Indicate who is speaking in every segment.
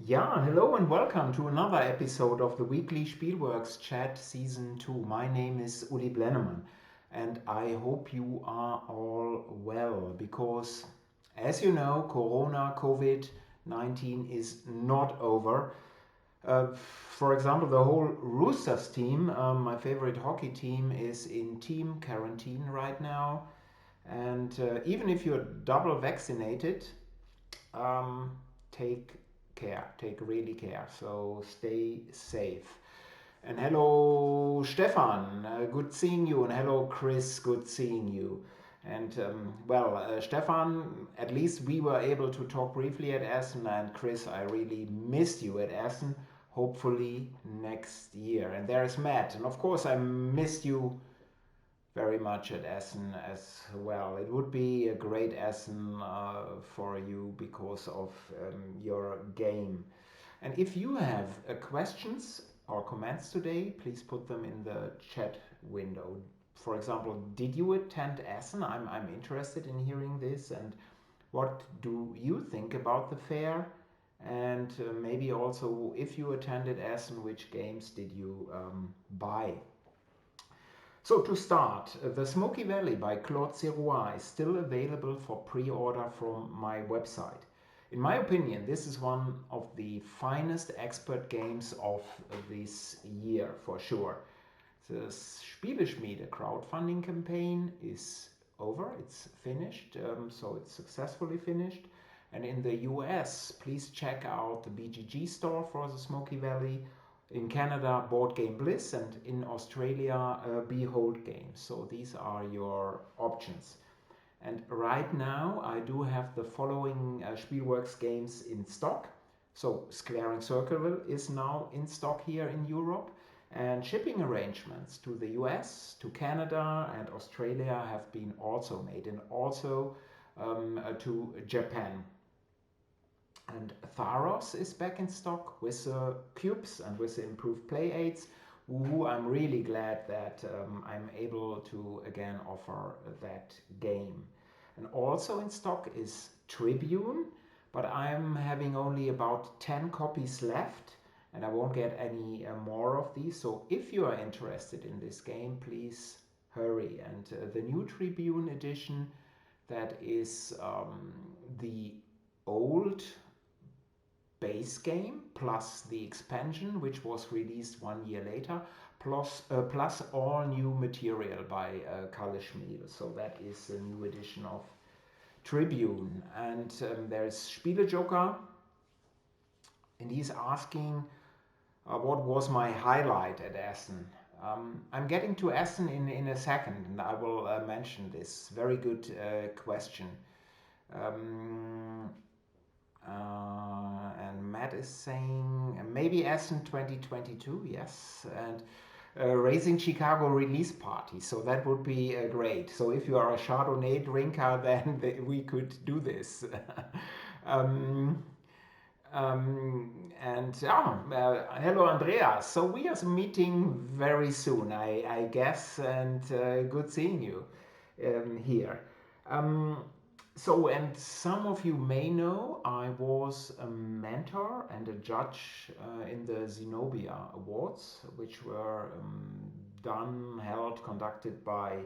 Speaker 1: Yeah, hello and welcome to another episode of the weekly Spielworxx chat season 2. My name is Uli Blennemann and I hope you are all well because, as you know, Corona COVID 19 is not over. For example, the whole Roosters team, my favorite hockey team, is in team quarantine right now. And even if you're double vaccinated, um, take care, take really care. So stay safe. And hello, Stefan, good seeing you. And hello, Chris, good seeing you. And Stefan, at least we were able to talk briefly at Essen. And Chris, I really missed you at Essen. Hopefully next year. And there is Matt. And of course, I missed you very much at Essen as well. It would be a great Essen for you because of your game. And if you have questions or comments today, please put them in the chat window. For example, did you attend Essen? I'm interested in hearing this. And what do you think about the fair? And maybe also, if you attended Essen, which games did you buy? So to start, the Smoky Valley by Claude Sirois is still available for pre-order from my website. In my opinion, this is one of the finest expert games of this year for sure. The Spieleschmiede crowdfunding campaign is over, it's finished, so it's successfully finished. And in the US, please check out the BGG store for the Smoky Valley. In Canada, Board Game Bliss, and in Australia, Behold Games. So these are your options. And right now, I do have the following Spielworxx games in stock. So Squaring Circle is now in stock here in Europe, and shipping arrangements to the US, to Canada, and Australia have been also made, and also to Japan. And Tharos is back in stock with the cubes and with the improved play aids. Ooh, I'm really glad that I'm able to again offer that game. And also in stock is Tribune, but I'm having only about 10 copies left and I won't get any more of these. So if you are interested in this game, please hurry. And the new Tribune edition, that is the old base game plus the expansion, which was released 1 year later, plus all new material by Kalle Schmiel. So that is a new edition of Tribune. And there's Spielejoker, and he's asking what was my highlight at Essen. I'm getting to Essen in a second, and I will mention this. Very good question. Um, and Matt is saying maybe Essen 2022, yes. And Raising Chicago release party. So that would be great. So if you are a Chardonnay drinker, then we could do this. um, Hello, Andreas. So we are meeting very soon, I guess, and good seeing you here. Um, and some of you may know I was a mentor and a judge in the Zenobia Awards, which were conducted by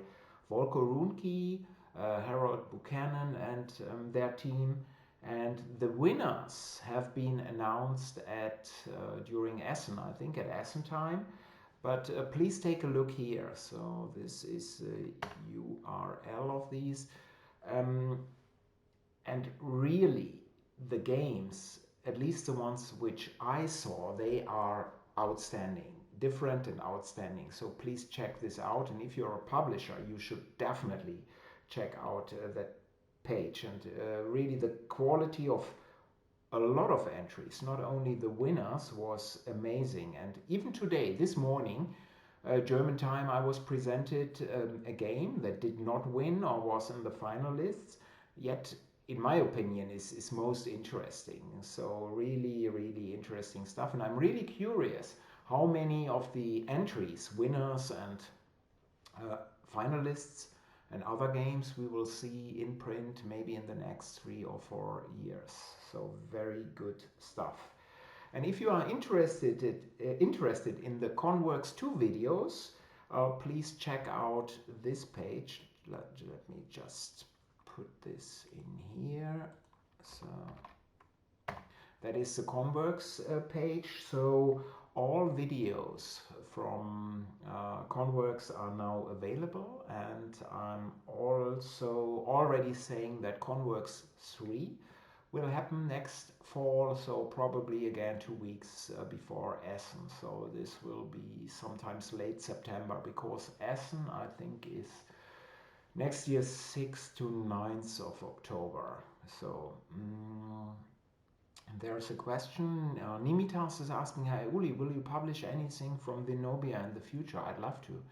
Speaker 1: Volker Ruhnke, Harold Buchanan, and their team. And the winners have been announced at during Essen, I think at Essen time. But please take a look here. So this is the URL of these. Um, and really, the games, at least the ones which I saw, they are outstanding, different and outstanding. So please check this out. And if you're a publisher, you should definitely check out that page. And really, the quality of a lot of entries, not only the winners, was amazing. And even today, this morning, German time, I was presented a game that did not win or was in the finalists, yet in my opinion is most interesting. So really, really interesting stuff. And I'm really curious how many of the entries, winners and finalists and other games we will see in print maybe in the next 3 or 4 years. So very good stuff. And if you are interested in the Conworks 2 videos, please check out this page. Let me just put this in here. So that is the Conworks page. So all videos from Conworks are now available, and I'm also already saying that Conworks 3 will happen next fall, so probably again 2 weeks before Essen. So this will be sometimes late September, because Essen, I think, is next year 6th to 9th of October. So there's a question. Nimitas is asking, "Hi Uli, will you publish anything from Zenobia in the future?" I'd love to.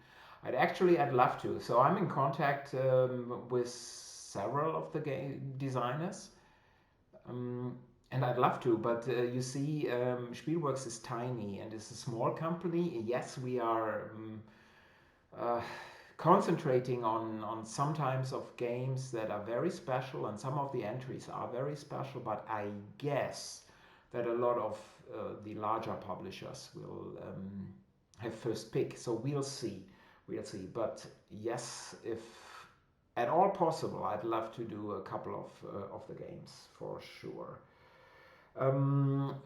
Speaker 1: I'd love to. So I'm in contact with several of the game designers. And I'd love to, but you see, Spielworxx is tiny and is a small company. Yes, we are uh, concentrating on some types of games that are very special, and some of the entries are very special, but I guess that a lot of the larger publishers will have first pick. So we'll see. We'll see. But yes, if at all possible, I'd love to do a couple of the games for sure.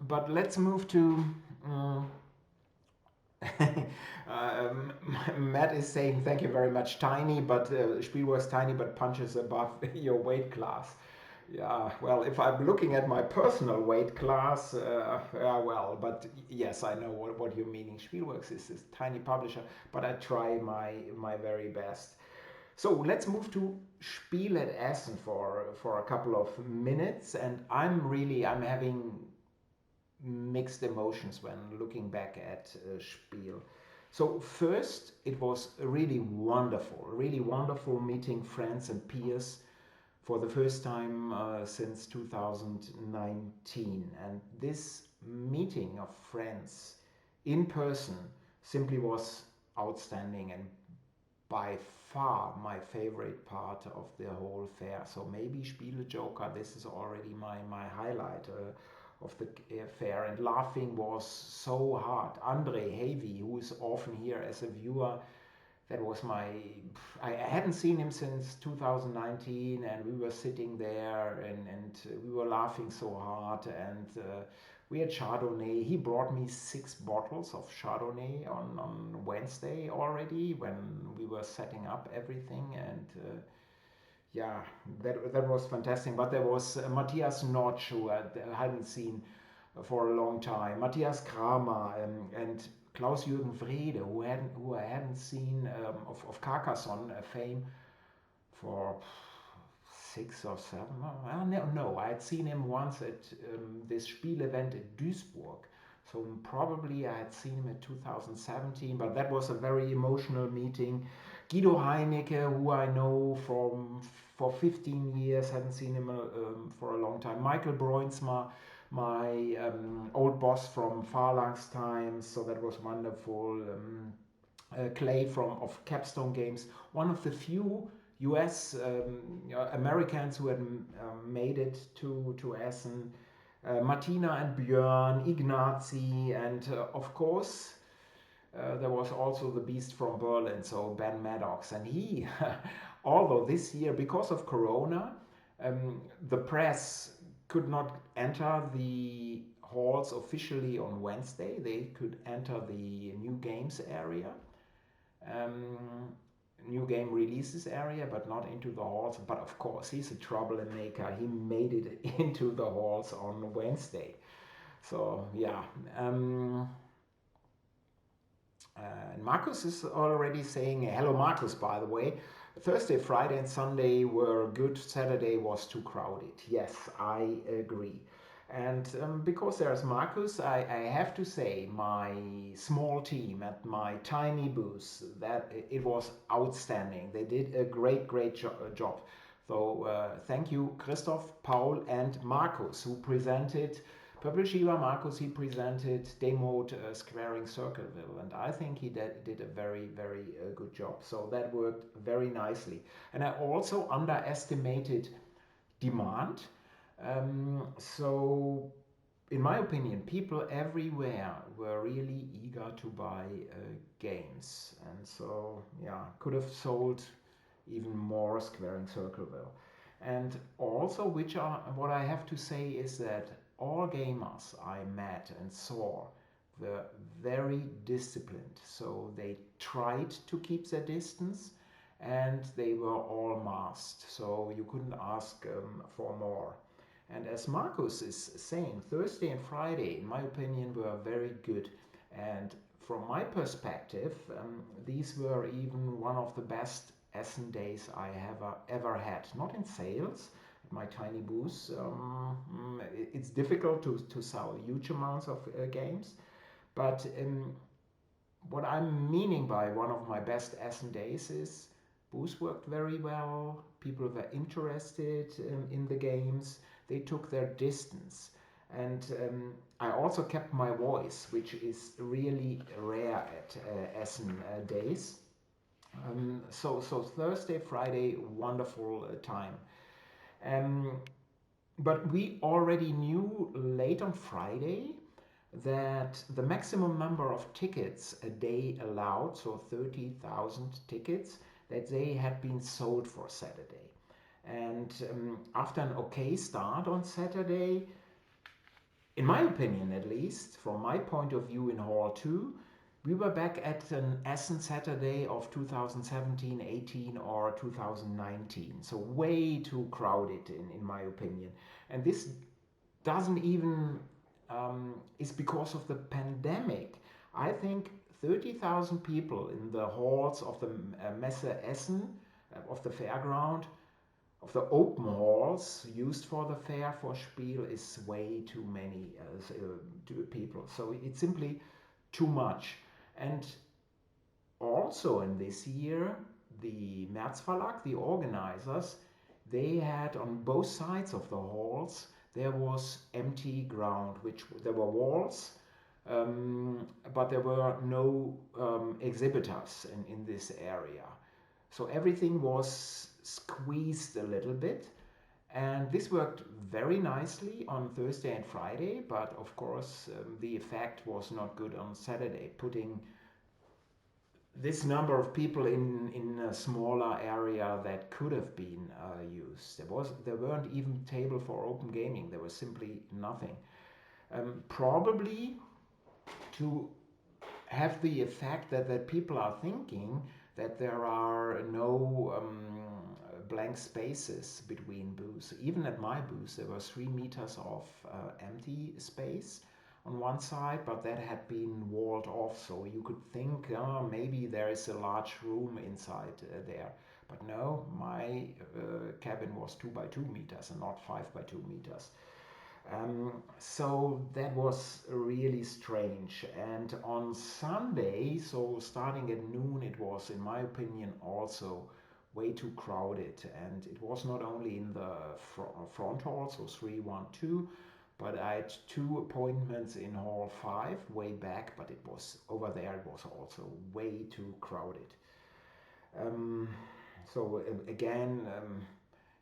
Speaker 1: But let's move to. Matt is saying, "Thank you very much, tiny, but Spielworxx tiny, but punches above your weight class." Yeah, well, if I'm looking at my personal weight class, yeah, well, but yes, I know what you're meaning. Spielworxx is this tiny publisher, but I try my very best. So let's move to Spiel at Essen for a couple of minutes, and I'm having mixed emotions when looking back at Spiel. So first, it was really wonderful meeting friends and peers for the first time since 2019, and this meeting of friends in person simply was outstanding, and by far my favorite part of the whole fair. So maybe Spiele Joker, this is already my highlight of the fair. And laughing was so hard. Andre Havey, who is often here as a viewer, that was I hadn't seen him since 2019, and we were sitting there and we were laughing so hard, and we had Chardonnay. He brought me 6 bottles of Chardonnay on Wednesday already when we were setting up everything, and yeah, that was fantastic. But there was Matthias Notch, who I hadn't seen for a long time, Matthias Kramer, and Klaus-Jürgen Wrede, who I hadn't seen of Carcassonne fame for 6 or 7. No, I had seen him once at this Spiel event at Duisburg. So probably I had seen him in 2017, but that was a very emotional meeting. Guido Heinecke, who I know for 15 years, hadn't seen him for a long time. Michael Bruinsma, my old boss from Phalanx times, so that was wonderful. Clay of Capstone Games, one of the few US Americans who had made it to Essen. Martina and Björn, Ignazi, and of course there was also the beast from Berlin, so Ben Maddox. And he, although this year, because of Corona, the press could not enter the halls officially on Wednesday. They could enter the new games area, new game releases area, but not into the halls. But of course, he's a troublemaker. He made it into the halls on Wednesday. So yeah. Markus is already saying, hello Markus, by the way. Thursday, Friday and Sunday were good. Saturday was too crowded. Yes, I agree. And because there's Markus, I have to say my small team at my tiny booth, that it was outstanding. They did a great job. So thank you Christoph, Paul and Markus, who presented Purple Shiva. Markus, he presented demoed squaring Circleville, and I think he did a very good job. So that worked very nicely. And I also underestimated demand. So in my opinion, people everywhere were really eager to buy games, and so yeah, could have sold even more Squaring Circleville. And also, which are what I have to say is that all gamers I met and saw were very disciplined. So they tried to keep their distance, and they were all masked. So you couldn't ask for more. And as Markus is saying, Thursday and Friday, in my opinion, were very good. And from my perspective, these were even one of the best Essen days I have ever had. Not in sales, at my tiny booth. It's difficult to sell huge amounts of games, but what I'm meaning by one of my best Essen days is booths worked very well, people were interested in the games, they took their distance. And I also kept my voice, which is really rare at Essen days. So Thursday, Friday, wonderful time. Um, but we already knew late on Friday that the maximum number of tickets a day allowed, so 30,000 tickets, that they had been sold for Saturday. And after an okay start on Saturday, in my opinion at least, from my point of view in Hall 2, we were back at an Essen Saturday of 2017, 18 or 2019. So way too crowded in my opinion. And this doesn't even is because of the pandemic. I think 30,000 people in the halls of the Messe Essen, of the fairground, of the open halls used for the fair for Spiel is way too many people. So it's simply too much. And also in this year, the Märzverlag, the organizers, they had on both sides of the halls there was empty ground, which there were walls, but there were no exhibitors in this area. So everything was squeezed a little bit, and this worked very nicely on Thursday and Friday, but of course the effect was not good on Saturday, putting this number of people in a smaller area that could have been used. There weren't even table for open gaming. There was simply nothing. Probably to have the effect that people are thinking that there are no blank spaces between booths. Even at my booth, there were 3 meters of empty space on one side, but that had been walled off, so you could think maybe there is a large room inside there. But no, my cabin was 2 by 2 meters and not 5 by 2 meters. So that was really strange. And on Sunday, so starting at noon, it was, in my opinion, also way too crowded. And it was not only in the front hall, so 312, but I had 2 appointments in hall 5 way back, but it was over there, it was also way too crowded. So again,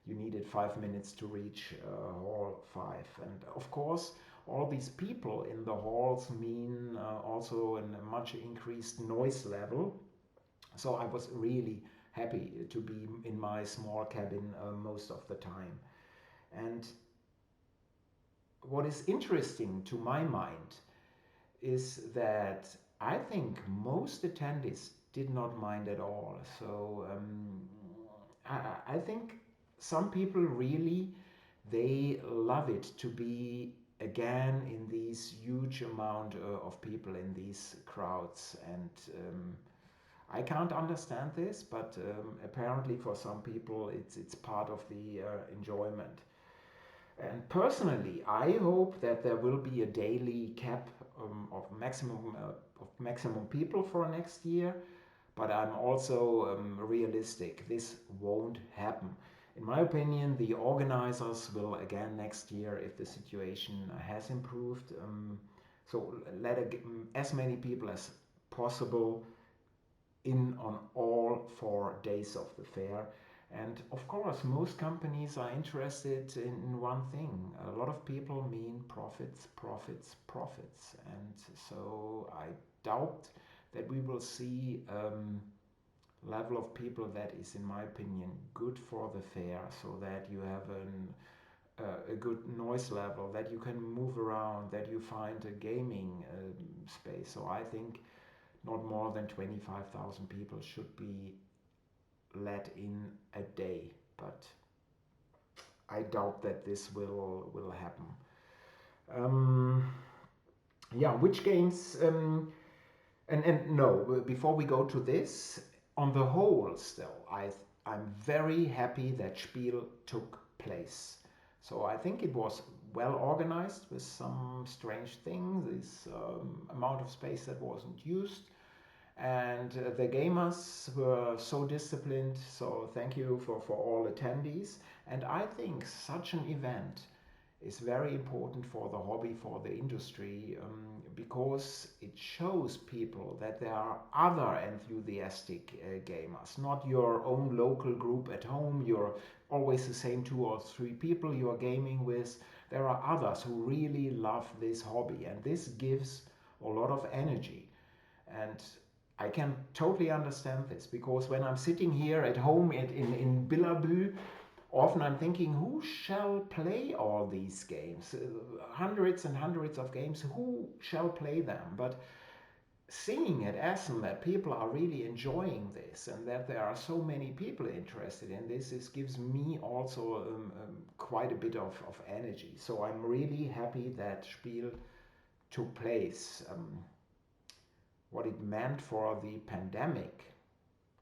Speaker 1: you needed 5 minutes to reach hall 5. And of course, all these people in the halls mean also a much increased noise level. So I was really happy to be in my small cabin most of the time. And what is interesting to my mind is that I think most attendees did not mind at all. So I think some people really, they love it to be again in these huge amount of people in these crowds. And I can't understand this, but apparently for some people it's part of the enjoyment. And personally, I hope that there will be a daily cap of maximum people for next year. But I'm also realistic. This won't happen. In my opinion, the organizers will again next year, if the situation has improved, so let as many people as possible in on all 4 days of the fair. And of course, most companies are interested in one thing. A lot of people mean profits, profits, profits. And so I doubt that we will see level of people that is, in my opinion, good for the fair, so that you have a good noise level, that you can move around, that you find a gaming space. So I think not more than 25,000 people should be let in a day, but I doubt that this will happen. Um, yeah, which games? And no, before we go to this, on the whole, still, I'm very happy that Spiel took place. So I think it was well organized with some strange things, this amount of space that wasn't used, and the gamers were so disciplined. So thank you for all attendees. And I think such an event is very important for the hobby, for the industry, because it shows people that there are other enthusiastic gamers, not your own local group at home. You're always the same 2 or 3 people you are gaming with. There are others who really love this hobby, and this gives a lot of energy. And I can totally understand this, because when I'm sitting here at home in Billabü, often I'm thinking, who shall play all these games? Hundreds and hundreds of games, who shall play them? But seeing at Essen that people are really enjoying this, and that there are so many people interested in this gives me also quite a bit of energy. So I'm really happy that Spiel took place. What it meant for the pandemic,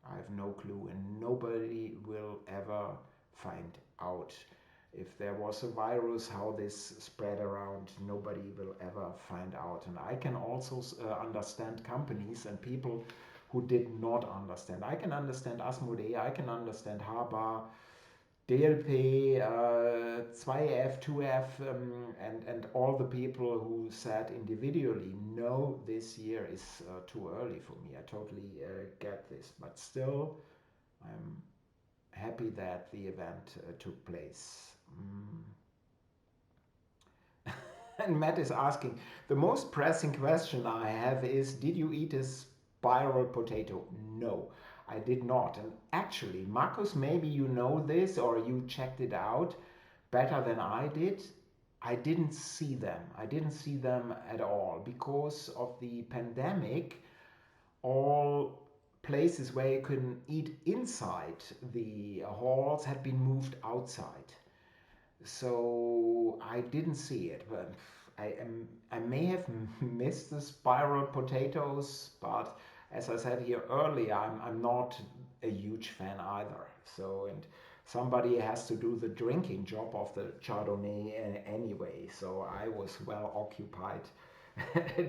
Speaker 1: I have no clue, and nobody will ever find out. If there was a virus, how this spread around, nobody will ever find out. And I can also understand companies and people who did not understand. I can understand Asmodee, I can understand Haber, DLP, 2F, 2F, and all the people who said individually, no, this year is too early for me. I totally get this. But still, I'm happy that the event took place. And Matt is asking, the most pressing question I have is, did you eat a spiral potato? No, I did not. And actually, Markus, maybe you know this or you checked it out better than I did. I didn't see them. I didn't see them at all because of the pandemic. All places where you can eat inside the halls had been moved outside. So I didn't see it, but I may have missed the spiral potatoes, but as I said here earlier, I'm not a huge fan either. So, and somebody has to do the drinking job of the Chardonnay anyway, so I was well occupied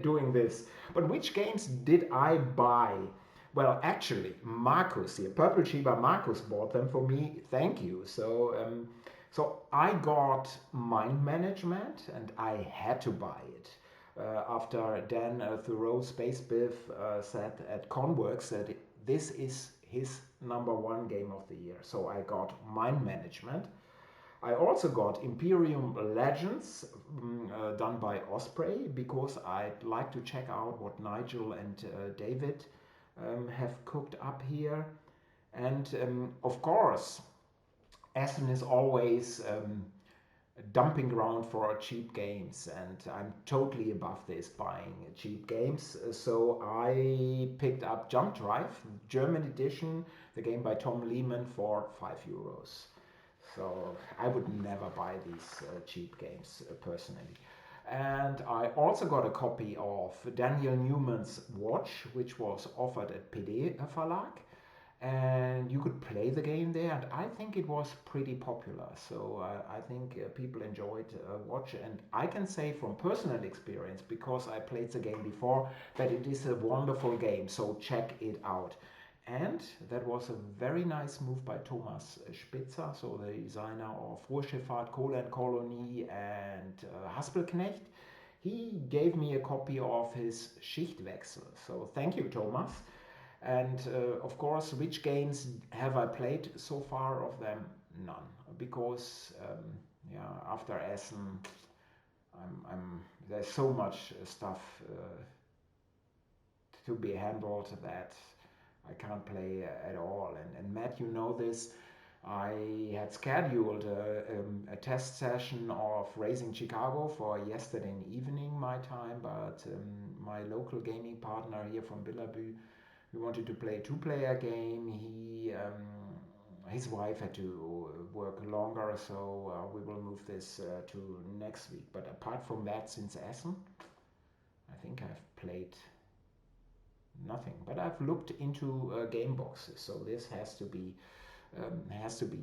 Speaker 1: doing this. But which games did I buy? Well, actually, Markus here, Purple Shiba Markus bought them for me. Thank you. So I got Mind Management, and I had to buy it. After Dan Thoreau Space Biff said at Conworks that this is his #1 game of the year. So I got Mind Management. I also got Imperium Legends, done by Osprey, because I'd like to check out what Nigel and David have cooked up here. And of course, Essen is always a dumping ground for cheap games, and I'm totally above this, buying cheap games. So I picked up Jump Drive, German edition, the game by Tom Lehman, for €5. So I would never buy these cheap games personally. And I also got a copy of Daniel Newman's Watch, which was offered at PD Verlag, and you could play the game there, and I think it was pretty popular. So I think people enjoyed Watch, and I can say from personal experience, because I played the game before, that it is a wonderful game, so check it out. And that was a very nice move by Thomas Spitzer, so the designer of Ruhrschifffahrt, Kohle and Kolonie, and Haspelknecht. He gave me a copy of his Schichtwechsel, so thank you, Thomas. And of course, which games have I played so far of them? None, because after Essen, there's so much stuff to be handled that I can't play at all. And Matt, you know this. I had scheduled a test session of Racing Chicago for yesterday evening my time, but my local gaming partner here from Billabü, we wanted to play a two-player game. His wife had to work longer, so we will move this to next week. But apart from that, since Essen, I think I've played nothing. But I've looked into game boxes, so this has to be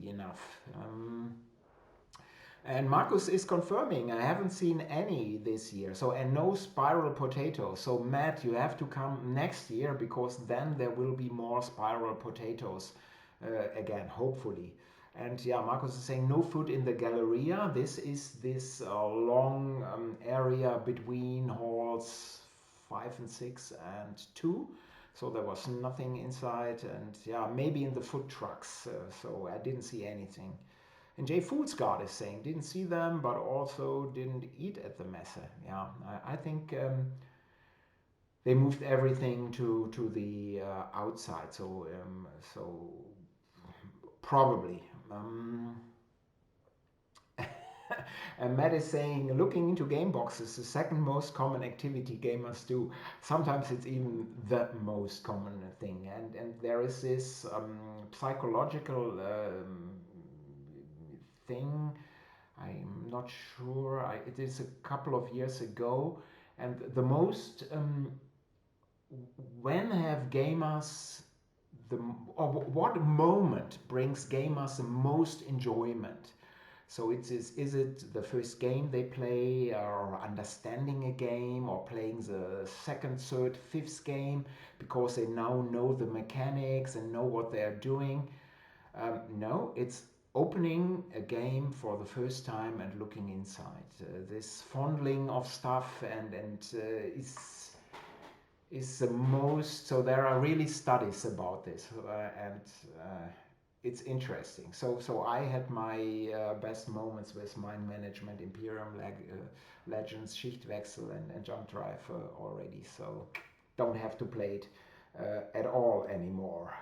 Speaker 1: enough. And Markus is confirming I haven't seen any this year. So, and no spiral potatoes. So Matt, you have to come next year, because then there will be more spiral potatoes again, hopefully. And yeah, Markus is saying no food in the Galleria. This is this long area between halls 5 and 6 and 2. So there was nothing inside, and yeah, maybe in the food trucks. So I didn't see anything. And Jay Foolsguard is saying didn't see them, but also didn't eat at the messe. Yeah, I think they moved everything to the outside. So probably. And Matt is saying, looking into game boxes, the second most common activity gamers do. Sometimes it's even the most common thing. And there is this psychological thing. I'm not sure. It is a couple of years ago. And the most, when have gamers, or what moment brings gamers the most enjoyment? So is it the first game they play, or understanding a game, or playing the second, third, fifth game because they now know the mechanics and know what they're doing? No, it's opening a game for the first time and looking inside. This fondling of stuff and is the most. So there are really studies about this, and it's interesting. So I had my best moments with Mind Management, Imperium Legends, Schichtwechsel, and Jump Drive already. So don't have to play it at all anymore.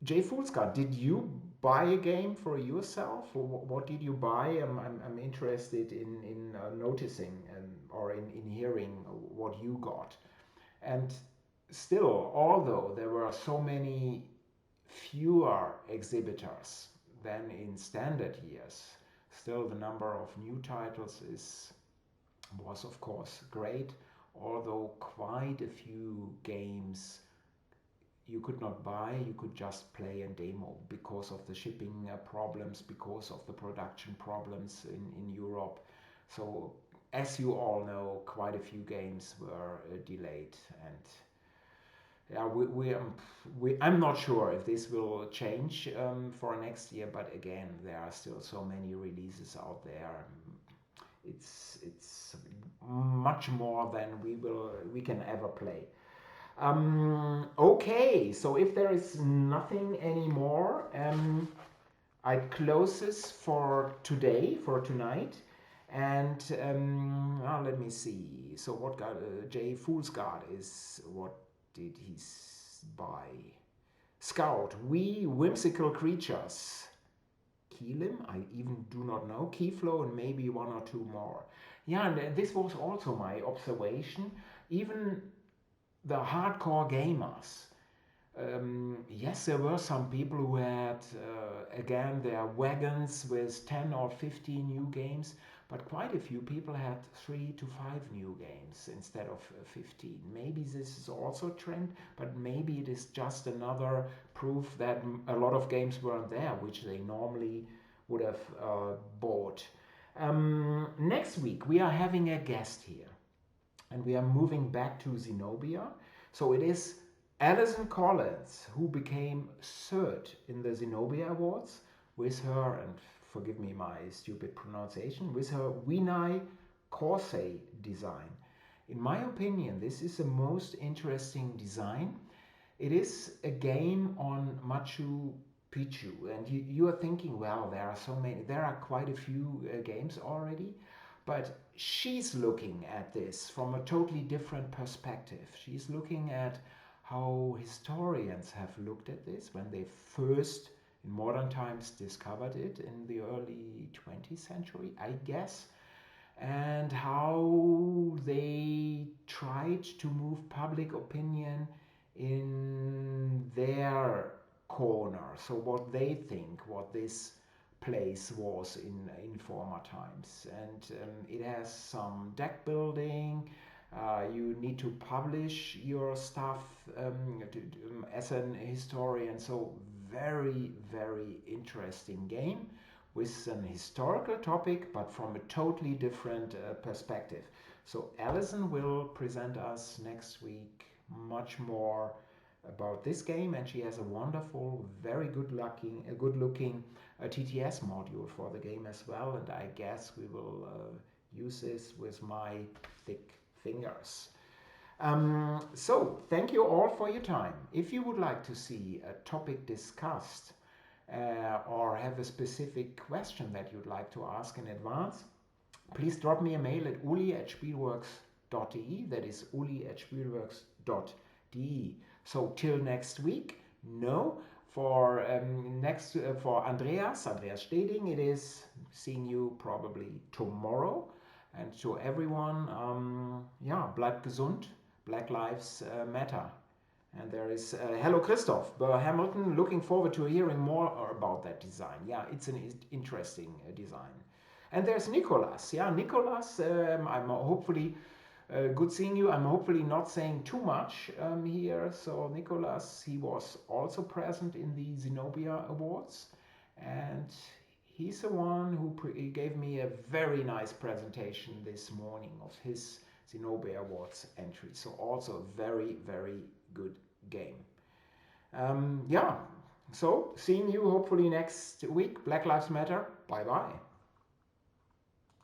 Speaker 1: Jay Foolscar, did you buy a game for yourself, or what did you buy? I'm interested in noticing or in hearing what you got. And still, although there were so many fewer exhibitors than in standard years, still the number of new titles was of course great, although quite a few games you could not buy, you could just play and demo because of the shipping problems, because of the production problems in Europe. So as you all know, quite a few games were delayed, and yeah, I'm not sure if this will change for next year, but again, there are still so many releases out there. It's much more than we can ever play. Okay, so if there is nothing anymore, I close this for today, for tonight. And let me see. So what got Jay Foolsguard is, what did he buy? Scout, we whimsical creatures. Keelim, I even do not know. Keyflow, and maybe one or two more. Yeah, and this was also my observation. Even the hardcore gamers. Yes, there were some people who had, again, their wagons with 10 or 15 new games, but quite a few people had 3 to 5 new games instead of 15. Maybe this is also a trend, but maybe it is just another proof that a lot of games weren't there, which they normally would have bought. Next week, we are having a guest here, and we are moving back to Zenobia. So it is Alison Collins, who became third in the Zenobia Awards with her, and forgive me my stupid pronunciation, with her Vinay Corsay design. In my opinion, this is the most interesting design. It is a game on Machu Picchu, and you are thinking, well, there are so many, there are quite a few games already, but she's looking at this from a totally different perspective. She's looking at how historians have looked at this when they first, in modern times, discovered it in the early 20th century, I guess, and how they tried to move public opinion in their corner. So what they think, what this place was in former times. And it has some deck building. You need to publish your stuff as an historian. So very, very interesting game with an historical topic, but from a totally different perspective. So Alison will present us next week much more about this game, and she has a wonderful, very good-looking TTS module for the game as well. And I guess we will use this with my thick fingers. So thank you all for your time. If you would like to see a topic discussed or have a specific question that you'd like to ask in advance, please drop me a mail at uli@spielworxx.de. That is uli@spielworxx.de. So till next week, no. For Andreas Steding, it is seeing you probably tomorrow. And to everyone, bleibt gesund, Black Lives Matter. And there is, hello Christoph, Hamilton, looking forward to hearing more about that design. Yeah, it's an interesting design. And there's Nicolas. Yeah, Nicolas, I'm hopefully, good seeing you. I'm hopefully not saying too much here. So Nicolas, he was also present in the Zenobia Awards. And he's the one who gave me a very nice presentation this morning of his Zenobia Awards entry. So also a very, very good game. So seeing you hopefully next week. Black Lives Matter. Bye bye.